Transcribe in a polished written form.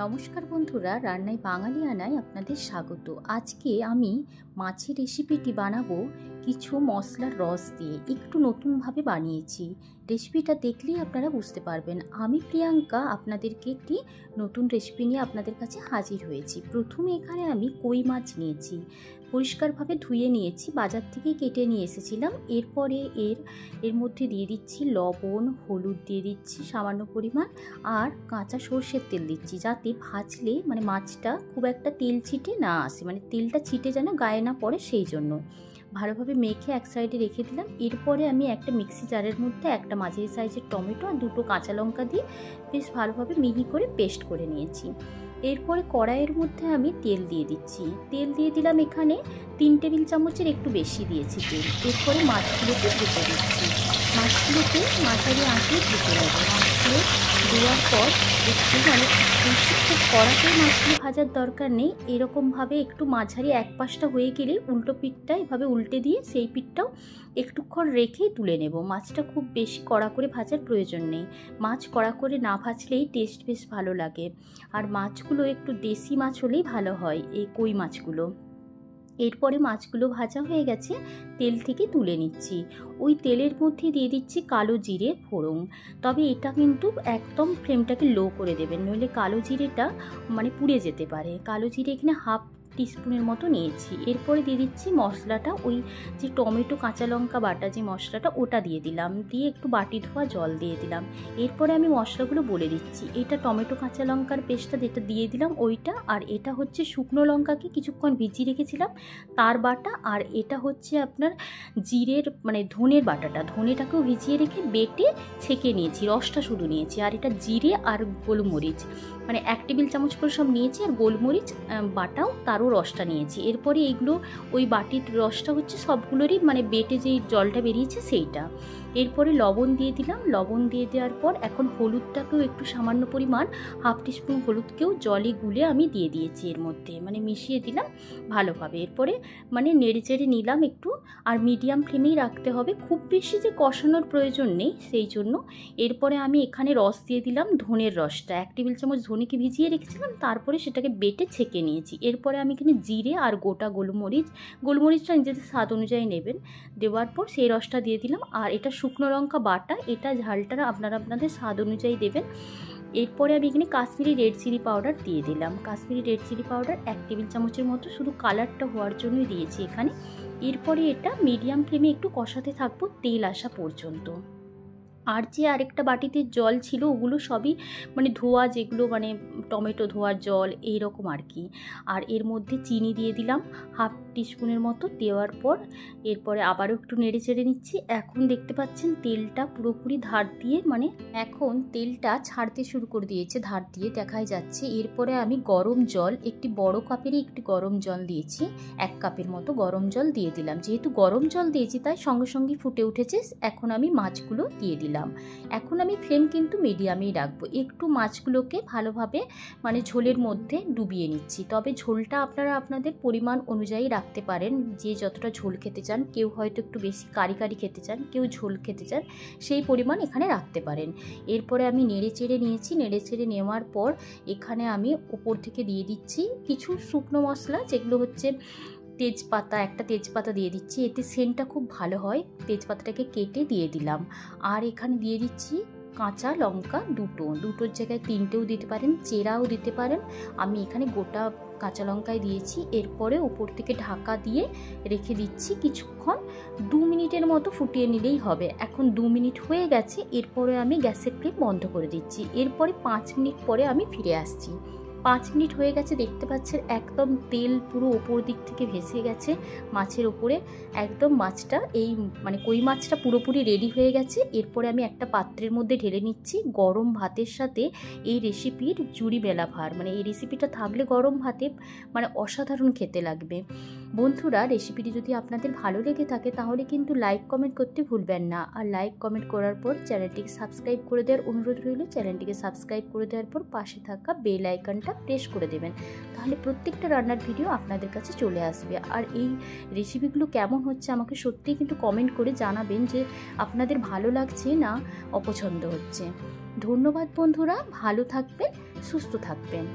নমস্কার বন্ধুরা, রান্নায় বাঙালিয়ানায় আপনাদের স্বাগত। আজকে আমি মাছের রেসিপিটি বানাবো কিছু মশলার রস দিয়ে। একটু নতুনভাবে বানিয়েছি। রেসিপিটা দেখলেই আপনারা বুঝতে পারবেন। আমি প্রিয়াঙ্কা আপনাদেরকে একটি নতুন রেসিপি নিয়ে আপনাদের কাছে হাজির হয়েছি। প্রথমে এখানে আমি কই মাছ নিয়েছি, পরিষ্কারভাবে ধুয়ে নিয়েছি, বাজার থেকে কেটে নিয়ে এসেছিলাম। এরপরে এর মধ্যে দিয়ে দিচ্ছি লবণ, হলুদ দিয়ে দিচ্ছি সামান্য পরিমাণ, আর কাঁচা সর্ষের তেল দিচ্ছি, যাতে ভাজলে মাছটা খুব একটা তেল ছিটে না আসে, তেলটা ছিটে যেন গায়ে না পড়ে, সেই জন্য ভালোভাবে মেখে এক সাইডে রেখে দিলাম। এরপরে আমি একটা মিক্সি জারের মধ্যে একটা মাঝারি সাইজের টমেটো আর দুটো কাঁচা লঙ্কা দিয়ে বেশ ভালোভাবে মিহি করে পেস্ট করে নিয়েছি। এরপরে কড়াইয়ের মধ্যে আমি তেল দিয়ে দিচ্ছি। তেল দিয়ে দিলাম এখানে 3 টেবিল চামচের একটু বেশি দিয়েছি তেল। এরপরে মাছগুলোকে ভেজে দিচ্ছি। মাছগুলোকে মাঝারি আঁচে ভেজে নেব। মাছগুলো দেওয়ার পর একটু খুব কড়াতেই মাছগুলো ভাজার দরকার নেই, এরকমভাবে একটু মাঝারি এক পাশটা হয়ে গেলে উল্টো পিঠটা এভাবে উল্টে দিয়ে সেই পিঠটাও একটুক্ষণ রেখেই তুলে নেব। মাছটা খুব বেশি কড়া করে ভাজার প্রয়োজন নেই। মাছ কড়া করে না ভাজলেই টেস্ট বেশ ভালো লাগে। আর মাছগুলো একটু দেশি মাছ হলেই ভালো হয়, এই কই মাছগুলো। এরপরে মাছগুলো ভাজা হয়ে গেছে, তেল থেকে তুলে নিচ্ছি। ওই তেলের মধ্যে দিয়ে দিচ্ছি কালো জিরে ফোড়ন। তবে এটা কিন্তু একদম ফ্লেমটাকে লো করে দেবেন, নইলে কালো জিরেটা পুড়ে যেতে পারে। কালো জিরে এখানে হাফ টিস্পুনের মতো নিয়েছি। এরপরে দিয়ে দিচ্ছি মশলাটা, ওই যে টমেটো কাঁচা লঙ্কা বাটা যে মশলাটা, ওটা দিয়ে দিলাম। দিয়ে একটু বাটি ধোয়া জল দিয়ে দিলাম। এরপরে আমি মশলাগুলো বলে দিচ্ছি। এটা টমেটো কাঁচা লঙ্কার পেস্টটা যেটা দিয়ে দিলাম ওইটা, আর এটা হচ্ছে শুকনো লঙ্কাকে কিছুক্ষণ ভিজিয়ে রেখেছিলাম তার বাটা, আর এটা হচ্ছে আপনার জিরের ধনের বাটাটা, ধনেটাকেও ভিজিয়ে রেখে বেটে ছেঁকে নিয়েছি, রসটা শুধু নিয়েছি। আর এটা জিরে আর গোলমরিচ 1 টেবিল চামচ করে সব নিয়েছি, আর গোলমরিচ বাটাও তারও রসটা নিয়েছি। এরপরে এইগুলো ওই বাটির রসটা হচ্ছে সবগুলোরই বেটে যেই জলটা বেরিয়েছে সেইটা। এরপরে লবণ দিয়ে দিলাম। লবণ দিয়ে দেওয়ার পর এখন হলুদটাকেও একটু সামান্য পরিমাণ হাফ টিস্পুন হলুদকেও জলে গুলে আমি দিয়ে দিয়েছি এর মধ্যে, মিশিয়ে দিলাম ভালোভাবে। এরপরে নেড়ে চেড়ে নিলাম একটু, আর মিডিয়াম ফ্লেমেই রাখতে হবে, খুব বেশি যে কষানোর প্রয়োজন নেই সেই জন্য। এরপরে আমি এখানে রস দিয়ে দিলাম, ধনের রসটা 1 টেবিল চামচ ধনেকে ভিজিয়ে রেখেছিলাম, তারপরে সেটাকে বেটে ছেঁকে নিয়েছি। এরপরে আমি এখানে জিরে আর গোটা গোলমরিচটা নিজেদের স্বাদ অনুযায়ী নেবেন। দেওয়ার পর সেই রসটা দিয়ে দিলাম। আর এটা শুকনো লঙ্কা বাটা, এটা ঝালটা আপনাদের স্বাদ অনুযায়ী দেবেন। এরপরে আমি এখানে কাশ্মীরি রেড চিলি পাউডার দিয়ে দিলাম। Kashmiri red chilli powder 1 table চামচের মতো, শুধু কালারটা হওয়ার জন্যই দিয়েছি এখানে। এরপরে এটা মিডিয়াম ফ্লেমে একটু কষাতে থাকবো তেল আসা পর্যন্ত। আর যে আরেকটা বাটিতে জল ছিল ওগুলো সবই ধোয়া, যেগুলো টমেটো ধোয়ার জল এইরকম আর কি। আর এর মধ্যে চিনি দিয়ে দিলাম হাফ টিস্পুনের মতো। দেওয়ার পর এরপরে আবারও একটু নেড়ে চেড়ে নিচ্ছি। এখন দেখতে পাচ্ছেন তেলটা পুরোপুরি ধার দিয়ে এখন তেলটা ছাড়তে শুরু করে দিয়েছে, ধার দিয়ে দেখাই যাচ্ছে। এরপরে আমি গরম জল, একটি বড় কাপেরই একটি গরম জল দিয়েছি, 1 কাপের মতো গরম জল দিয়ে দিলাম। যেহেতু গরম জল দিয়েছি তাই সঙ্গে সঙ্গে ফুটে উঠেছে। এখন আমি মাছগুলো দিয়ে দিলাম। এখন আমি ফ্লেম কিন্তু মিডিয়ামেই রাখবো। একটু মাছগুলোকে ভালোভাবে ঝোলের মধ্যে ডুবিয়ে নিচ্ছি। তবে ঝোলটা আপনারা আপনাদের পরিমাণ অনুযায়ী রাখতে পারেন, যে যতটা ঝোল খেতে চান। কেউ হয়তো একটু বেশি কারি খেতে চান, কেউ ঝোল খেতে চান, সেই পরিমাণ এখানে রাখতে পারেন। এরপরে আমি নেড়ে চেড়ে নিয়েছি। নেড়ে চেড়ে নেওয়ার পর এখানে আমি ওপর থেকে দিয়ে দিচ্ছি কিছু শুকনো মশলা, যেগুলো হচ্ছে তেজপাতা, একটা তেজপাতা দিয়ে দিচ্ছি, এতে সেন্টটা খুব ভালো হয়। তেজপাতাটাকে কেটে দিয়ে দিলাম। আর এখানে দিয়ে দিচ্ছি কাঁচা লঙ্কা দুটোর জায়গায় 3টেও দিতে পারেন, চেরাও দিতে পারেন। আমি এখানে গোটা কাঁচা লঙ্কায় দিয়েছি। এরপরে উপর থেকে ঢাকা দিয়ে রেখে দিচ্ছি কিছুক্ষণ, 2 মিনিটের মতো ফুটিয়ে নিলেই হবে। এখন 2 মিনিট হয়ে গেছে। এরপরে আমি গ্যাসের ফ্লেম বন্ধ করে দিচ্ছি। এরপরে 5 মিনিট পরে আমি ফিরে আসছি। 5 মিনিট হয়ে গেছে, দেখতে পাচ্ছেন একদম তেল পুরো ওপর দিক থেকে ভেসে গেছে মাছের ওপরে। একদম মাছটা কই মাছটা পুরোপুরি রেডি হয়ে গেছে। এরপরে আমি একটা পাত্রের মধ্যে ঢেলে নিচ্ছি। গরম ভাতের সাথে এই রেসিপির জুড়ি মেলা ভার, এই রেসিপিটা থাকলে গরম ভাতে অসাধারণ খেতে লাগবে। বন্ধুরা, রেসিপিটি যদি আপনাদের ভালো লেগে থাকে তাহলে কিন্তু লাইক কমেন্ট করতে ভুলবেন না। আর লাইক কমেন্ট করার পর চ্যানেলটিকে সাবস্ক্রাইব করে দেওয়ার অনুরোধ রইল। চ্যানেলটিকে সাবস্ক্রাইব করে দেওয়ার পর পাশে থাকা বেল আইকনটা প্রেস করে দেবেন, তাহলে প্রত্যেকটা রান্নার ভিডিও আপনাদের কাছে চলে আসবে। আর এই রেসিপিগুলো কেমন হচ্ছে আমাকে সত্যিই কিন্তু কমেন্ট করে জানাবেন যে আপনাদের ভালো লাগছে না অপছন্দ হচ্ছে। ধন্যবাদ বন্ধুরা, ভালো থাকবেন, সুস্থ থাকবেন।